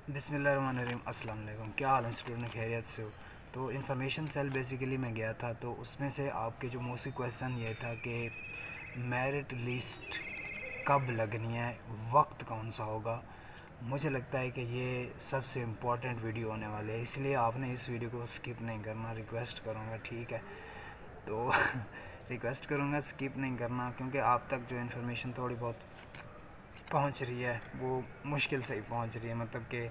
बिस्मिल्लाहिर्रहमानिर्रहीम। अस्सलाम वालेकुम। क्या हाल है स्टूडेंट, खैरियत से हो? तो इन्फॉर्मेशन सेल बेसिकली मैं गया था, तो उसमें से आपके जो मोस्टली क्वेश्चन ये था कि मेरिट लिस्ट कब लगनी है, वक्त कौन सा होगा। मुझे लगता है कि ये सबसे इम्पोर्टेंट वीडियो होने वाले है, इसलिए आपने इस वीडियो को स्किप नहीं करना, रिक्वेस्ट करूँगा, ठीक है? तो रिक्वेस्ट करूँगा स्किप नहीं करना, क्योंकि आप तक जो इन्फॉर्मेशन थोड़ी बहुत पहुंच रही है वो मुश्किल से ही पहुंच रही है, मतलब कि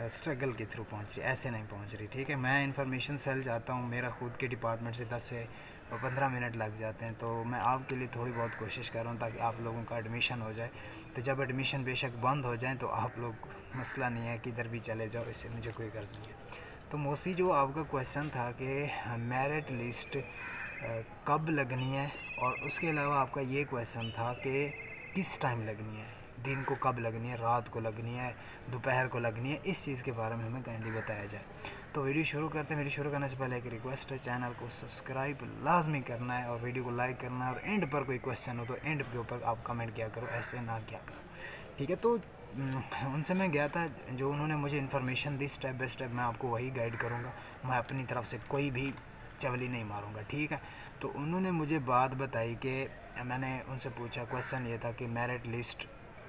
स्ट्रगल के थ्रू पहुंच रही है, ऐसे नहीं पहुंच रही, ठीक है? मैं इन्फॉर्मेशन सेल जाता हूँ, मेरा खुद के डिपार्टमेंट से 10 से 15 मिनट लग जाते हैं, तो मैं आपके लिए थोड़ी बहुत कोशिश कर रहा हूँ ताकि आप लोगों का एडमिशन हो जाए। तो जब एडमिशन बेशक बंद हो जाए तो आप लोग, मसला नहीं है, किधर भी चले जाओ, इससे मुझे कोई गर्ज नहीं है। तो मोस्टली जो आपका क्वेश्चन था कि मेरिट लिस्ट कब लगनी है, और उसके अलावा आपका ये क्वेश्चन था कि किस टाइम लगनी है, दिन को कब लगनी है, रात को लगनी है, दोपहर को लगनी है, इस चीज़ के बारे में हमें काइंडली बताया जाए। तो वीडियो शुरू करते हैं। वीडियो शुरू करने से पहले एक रिक्वेस्ट है, चैनल को सब्सक्राइब लाजमी करना है और वीडियो को लाइक करना है, और एंड पर कोई क्वेश्चन हो तो एंड के ऊपर आप कमेंट किया करो, ऐसे ना किया करो, ठीक है? तो उनसे मैं गया था, जो उन्होंने मुझे information the step by step मैं आपको वही गाइड करूँगा, मैं अपनी तरफ से कोई भी चवली नहीं मारूँगा, ठीक है? तो उन्होंने मुझे बात बताई कि मैंने उनसे पूछा, क्वेश्चन ये था कि मेरिट लिस्ट,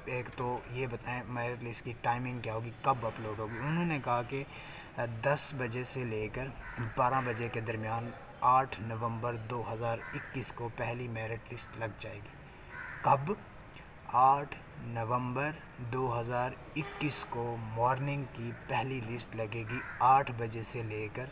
एक तो ये बताएं मेरिट लिस्ट की टाइमिंग क्या होगी, कब अपलोड होगी। उन्होंने कहा कि 10 बजे से लेकर 12 बजे के दरमियान 8 नवंबर 2021 को पहली मेरिट लिस्ट लग जाएगी। कब? 8 नवंबर 2021 को मॉर्निंग की पहली लिस्ट लगेगी, 8 बजे से लेकर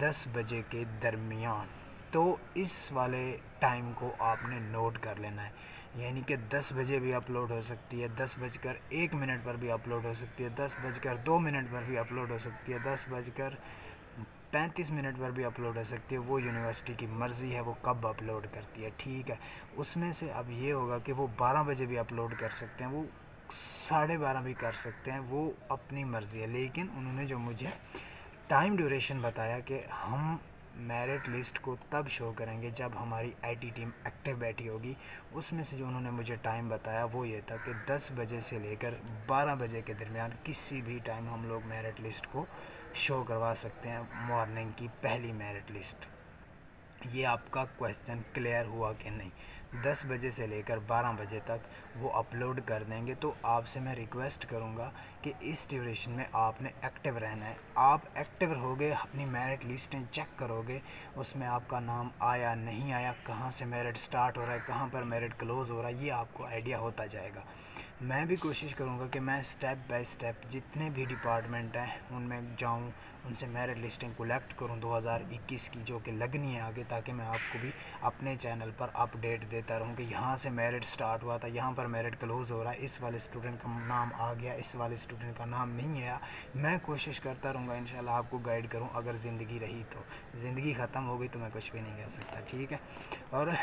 10 बजे के दरमियान। तो इस वाले टाइम को आपने नोट कर लेना है, यानी कि 10 बजे भी अपलोड हो सकती है, 10:01 पर भी अपलोड हो सकती है, 10:02 पर भी अपलोड हो सकती है, 10:35 पर भी अपलोड हो सकती है। वो यूनिवर्सिटी की मर्ज़ी है वो कब अपलोड करती है, ठीक है? उसमें से अब ये होगा कि वो 12 बजे भी अपलोड कर सकते हैं, वो 12:30 भी कर सकते हैं, वो अपनी मर्ज़ी है। लेकिन उन्होंने जो मुझे टाइम ड्यूरेशन बताया कि हम मेरिट लिस्ट को तब शो करेंगे जब हमारी आईटी टीम एक्टिव बैठी होगी, उसमें से जो उन्होंने मुझे टाइम बताया वो ये था कि 10 बजे से लेकर 12 बजे के दरमियान किसी भी टाइम हम लोग मेरिट लिस्ट को शो करवा सकते हैं, मॉर्निंग की पहली मेरिट लिस्ट। ये आपका क्वेश्चन क्लियर हुआ कि नहीं? 10 बजे से लेकर 12 बजे तक वो अपलोड कर देंगे। तो आपसे मैं रिक्वेस्ट करूँगा कि इस ड्यूरेशन में आपने एक्टिव रहना है। आप एक्टिव रहोगे, अपनी मेरिट लिस्टें चेक करोगे, उसमें आपका नाम आया नहीं आया, कहाँ से मेरिट स्टार्ट हो रहा है, कहाँ पर मेरिट क्लोज़ हो रहा है, ये आपको आइडिया होता जाएगा। मैं भी कोशिश करूँगा कि मैं स्टेप बाय स्टेप जितने भी डिपार्टमेंट हैं उनमें जाऊँ, उनसे मेरिट लिस्टिंग कलेक्ट करूँ 2021 की, जो कि लगनी है आगे, ताकि मैं आपको भी अपने चैनल पर अपडेट देता रहूँ कि यहाँ से मेरिट स्टार्ट हुआ था, यहाँ पर मेरिट क्लोज़ हो रहा है, इस वाले स्टूडेंट का नाम आ गया, इस वाले स्टूडेंट का नाम नहीं आया। मैं कोशिश करता रहूँगा इंशाल्लाह आपको गाइड करूँ, अगर ज़िंदगी रही तो। ज़िंदगी ख़त्म हो गई तो मैं कुछ भी नहीं कह सकता, ठीक है? और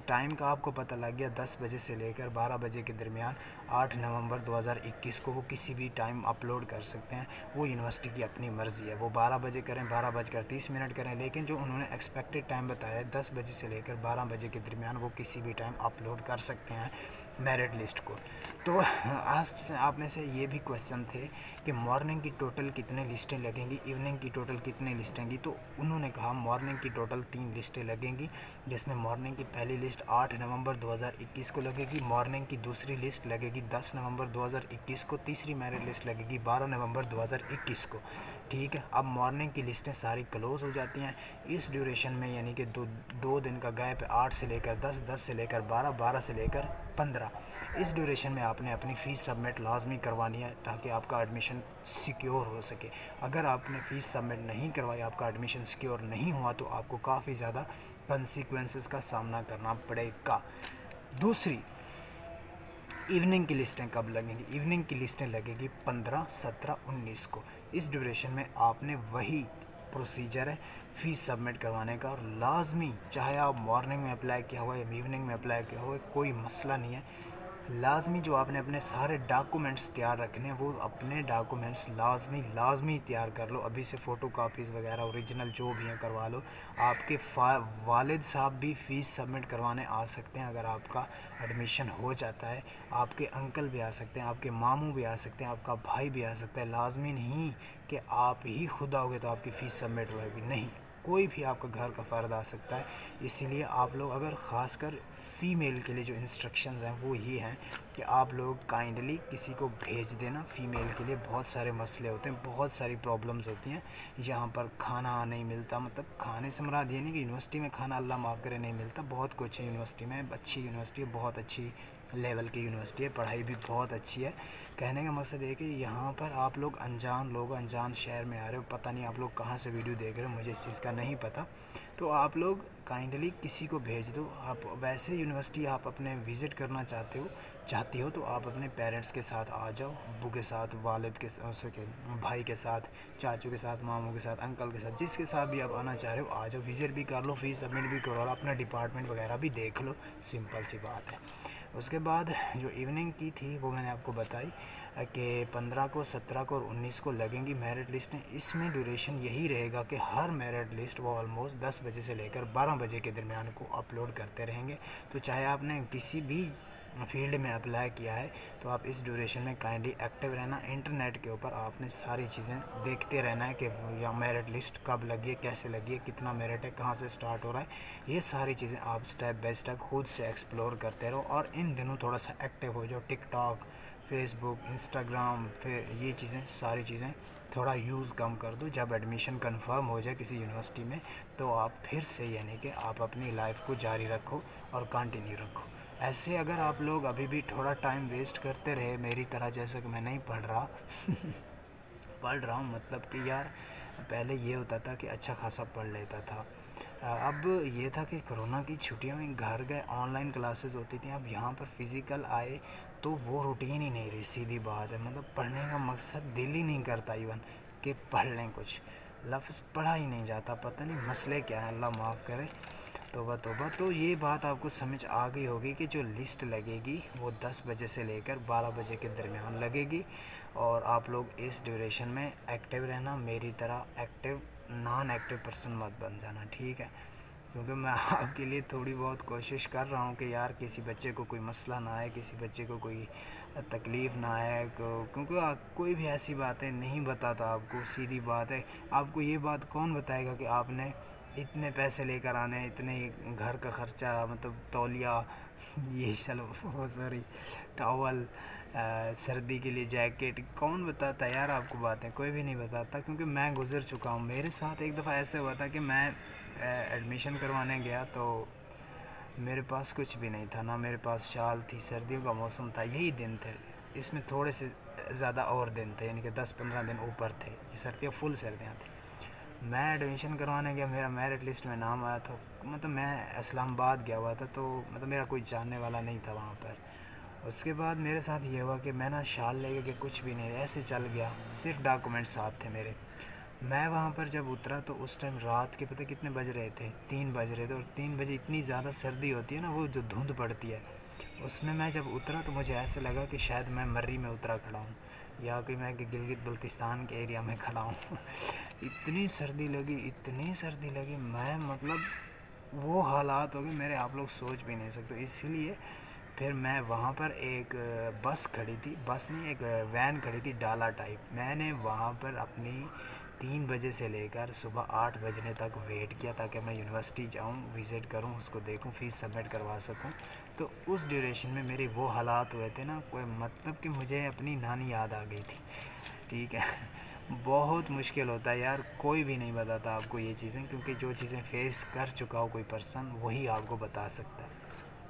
टाइम का आपको पता लग गया, 10 बजे से लेकर 12 बजे के दरमियान 8 नवंबर 2021 को वो किसी भी टाइम अपलोड कर सकते हैं, वो यूनिवर्सिटी की अपनी मर्ज़ी है। वो 12 बजे करें, 12:30 करें, लेकिन जो उन्होंने एक्सपेक्टेड टाइम बताया है 10 बजे से लेकर 12 बजे के दरमियान वो किसी भी टाइम अपलोड कर सकते हैं मेरिट लिस्ट को। तो आप में से ये भी क्वेश्चन थे कि मॉर्निंग की टोटल कितने लिस्टें लगेंगी, इवनिंग की टोटल कितने लिस्टेंगी। तो उन्होंने कहा मॉर्निंग की टोटल 3 लिस्टें लगेंगी, जिसमें मॉर्निंग की पहली लिस्ट 8 नवंबर 2021 को लगेगी, मॉर्निंग की दूसरी लिस्ट लगेगी 10 नवंबर 2021 को, तीसरी मेरिट लिस्ट लगेगी 12 नवंबर 2021 को, ठीक है? अब मॉर्निंग की लिस्टें सारी क्लोज़ हो जाती हैं इस ड्यूरेशन में, यानी कि दो दिन का गैप है, 8 से लेकर 10, 10 से लेकर 12, 12 से लेकर 15। इस ड्यूरेशन में आपने अपनी फ़ीस सबमिट लाजमी करवानी है ताकि आपका एडमिशन सिक्योर हो सके। अगर आपने फ़ीस सबमिट नहीं करवाई, आपका एडमिशन सिक्योर नहीं हुआ, तो आपको काफ़ी ज़्यादा कंसिक्वेंसेस का सामना करना पड़ेगा। दूसरी, इवनिंग की लिस्टें कब लगेंगी? इवनिंग की लिस्टें लगेगी 15, 17, 19 को। इस ड्यूरेशन में आपने वही प्रोसीजर है फ़ीस सबमिट करवाने का, और लाजमी चाहे आप मॉर्निंग में अप्लाई किया हुआ या इवनिंग में अप्लाई किया हुआ, कोई मसला नहीं है, लाजमी जो आपने अपने सारे डॉक्यूमेंट्स तैयार रखने हैं, वो अपने डॉक्यूमेंट्स लाजमी तैयार कर लो अभी से। फ़ोटो कापीज़ वगैरह ओरिजिनल जो भी हैं करवा लो। आपके वालिद साहब भी फ़ीस सबमिट करवाने आ सकते हैं अगर आपका एडमिशन हो जाता है। आपके अंकल भी आ सकते हैं, आपके मामू भी आ सकते हैं, आपका भाई भी आ सकता है। लाजमी नहीं कि आप ही खुद आओगे तो आपकी फ़ीस सबमिट होएगी, नहीं, कोई भी आपका घर का फ़र्द आ सकता है। इसीलिए आप लोग अगर ख़ासकर फ़ीमेल के लिए जो इंस्ट्रक्शंस हैं वो ये हैं कि आप लोग काइंडली किसी को भेज देना। फ़ीमेल के लिए बहुत सारे मसले होते हैं, बहुत सारी प्रॉब्लम्स होती हैं। यहाँ पर खाना नहीं मिलता, मतलब खाने से मुराद ये नहीं कि यूनिवर्सिटी में खाना अल्लाह माफ़ करे नहीं मिलता, बहुत कुछ है यूनिवर्सिटी में, अच्छी यूनिवर्सिटी है, बहुत अच्छी लेवल की यूनिवर्सिटी है, पढ़ाई भी बहुत अच्छी है। कहने का मकसद ये कि यहाँ पर आप लोग अनजान शहर में आ रहे हो, पता नहीं आप लोग कहाँ से वीडियो देख रहे हो, मुझे इस चीज़ का नहीं पता, तो आप लोग काइंडली किसी को भेज दो। आप वैसे यूनिवर्सिटी आप अपने विज़िट करना चाहती हो तो आप अपने पेरेंट्स के साथ आ जाओ, अब्बू के साथ, वालिद के भाई के साथ, चाचू के साथ, मामू के साथ, अंकल के साथ, जिसके साथ भी आप आना चाह रहे हो आ जाओ, विज़िट भी कर लो, फ़ीस सबमिट भी करवा लो, अपना डिपार्टमेंट वगैरह भी देख लो, सिंपल सी बात है। उसके बाद जो इवनिंग की थी वो मैंने आपको बताई कि 15 को, 17 को और 19 को लगेंगी मेरिट लिस्टें। इसमें ड्यूरेशन यही रहेगा कि हर मेरिट लिस्ट वो ऑलमोस्ट 10 बजे से लेकर 12 बजे के दरमियान को अपलोड करते रहेंगे। तो चाहे आपने किसी भी फील्ड में अप्लाई किया है तो आप इस ड्यूरेशन में काइंडली एक्टिव रहना। इंटरनेट के ऊपर आपने सारी चीज़ें देखते रहना है कि या मेरिट लिस्ट कब लगी है, कैसे लगी है, कितना मेरिट है, कहाँ से स्टार्ट हो रहा है, ये सारी चीज़ें आप स्टेप बाय स्टेप खुद से एक्सप्लोर करते रहो। और इन दिनों थोड़ा सा एक्टिव हो जाओ, टिकटॉक, फेसबुक, इंस्टाग्राम, फिर ये चीज़ें सारी चीज़ें थोड़ा यूज़ कम कर दो। जब एडमिशन कंफर्म हो जाए किसी यूनिवर्सिटी में तो आप फिर से यानी कि आप अपनी लाइफ को जारी रखो और कंटिन्यू रखो। ऐसे अगर आप लोग अभी भी थोड़ा टाइम वेस्ट करते रहे मेरी तरह, जैसे कि मैं नहीं पढ़ रहा पढ़ रहा हूँ, मतलब कि यार पहले ये होता था कि अच्छा खासा पढ़ लेता था, अब ये था कि कोरोना की छुट्टियों में घर गए, ऑनलाइन क्लासेस होती थी। अब यहाँ पर फिज़िकल आए तो वो रूटीन ही नहीं रही, सीधी बात है। मतलब पढ़ने का मकसद दिल ही नहीं करता इवन कि पढ़ लें, कुछ लफ्ज़ पढ़ा ही नहीं जाता, पता नहीं मसले क्या है, अल्लाह माफ़ करे, तौबा तौबा। तो ये बात आपको समझ आ गई होगी कि जो लिस्ट लगेगी वो 10 बजे से लेकर 12 बजे के दरमियान लगेगी। और आप लोग इस ड्यूरेशन में एक्टिव रहना, मेरी तरह एक्टिव नॉन एक्टिव पर्सन मत बन जाना, ठीक है? क्योंकि मैं आपके लिए थोड़ी बहुत कोशिश कर रहा हूँ कि यार किसी बच्चे को कोई मसला ना आए, किसी बच्चे को कोई तकलीफ़ ना आए, क्योंकि कोई भी ऐसी बातें नहीं बताता आपको, सीधी बात है। आपको ये बात कौन बताएगा कि आपने इतने पैसे लेकर आने हैं, इतने घर का ख़र्चा, मतलब तौलिया, ये सॉरी टॉवल, सर्दी के लिए जैकेट, कौन बताता है यार आपको बातें? कोई भी नहीं बताता, क्योंकि मैं गुज़र चुका हूँ। मेरे साथ एक दफ़ा ऐसे हुआ था कि मैं एडमिशन करवाने गया तो मेरे पास कुछ भी नहीं था, ना मेरे पास शाल थी, सर्दियों का मौसम था, यही दिन थे, इसमें थोड़े से ज़्यादा और दिन थे, यानी कि 10-15 दिन ऊपर थे, ये सर्दियाँ फुल सर्दियाँ थी। मैं एडमिशन करवाने गया, मेरा मेरिट लिस्ट में नाम आया था, मतलब मैं इस्लामाबाद गया हुआ था, तो मतलब मेरा कोई जानने वाला नहीं था वहाँ पर। उसके बाद मेरे साथ ये हुआ कि मैं ना शाल लेके कि कुछ भी नहीं, ऐसे चल गया, सिर्फ डॉक्यूमेंट साथ थे मेरे। मैं वहाँ पर जब उतरा तो उस टाइम रात के पता कितने बज रहे थे, 3 बज रहे थे। और 3 बजे इतनी ज़्यादा सर्दी होती है ना, वो जो धुंध पड़ती है, उसमें मैं जब उतरा तो मुझे ऐसे लगा कि शायद मैं मर्री में उतरा खड़ा हूँ या कि मैं गिलगित बल्तिस्तान के एरिया में खड़ा हूँ इतनी सर्दी लगी, इतनी सर्दी लगी, मैं मतलब वो हालात हो गए मेरे, आप लोग सोच भी नहीं सकते। इसीलिए फिर मैं वहाँ पर एक बस खड़ी थी, बस नहीं, एक वैन खड़ी थी डाला टाइप, मैंने वहाँ पर अपनी 3 बजे से लेकर सुबह 8 बजने तक वेट किया ताकि मैं यूनिवर्सिटी जाऊँ, विज़िट करूँ, उसको देखूँ, फ़ीस सबमिट करवा सकूँ। तो उस ड्यूरेशन में मेरे वो हालात हुए थे ना, कोई मतलब कि मुझे अपनी नानी याद आ गई थी, ठीक है बहुत मुश्किल होता है यार, कोई भी नहीं बताता आपको ये चीज़ें, क्योंकि जो चीज़ें फेस कर चुका हो कोई पर्सन वही आपको बता सकता है।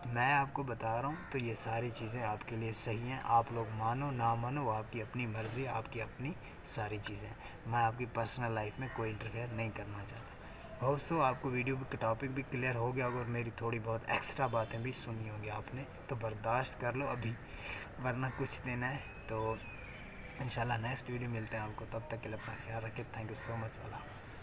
मैं आपको बता रहा हूँ तो ये सारी चीज़ें आपके लिए सही हैं, आप लोग मानो ना मानो, आपकी अपनी मर्ज़ी, आपकी अपनी सारी चीज़ें। मैं आपकी पर्सनल लाइफ में कोई इंटरफेयर नहीं करना चाहता। होप सो आपको वीडियो का टॉपिक भी क्लियर हो गया होगा और मेरी थोड़ी बहुत एक्स्ट्रा बातें भी सुनी होंगी आपने, तो बर्दाश्त कर लो अभी, वरना कुछ दिन है। तो इंशाल्लाह नेक्स्ट वीडियो मिलते हैं आपको, तब तक के लिए अपना ख्याल रखें। थैंक यू सो मच, अल्लाह हाफ़िज़।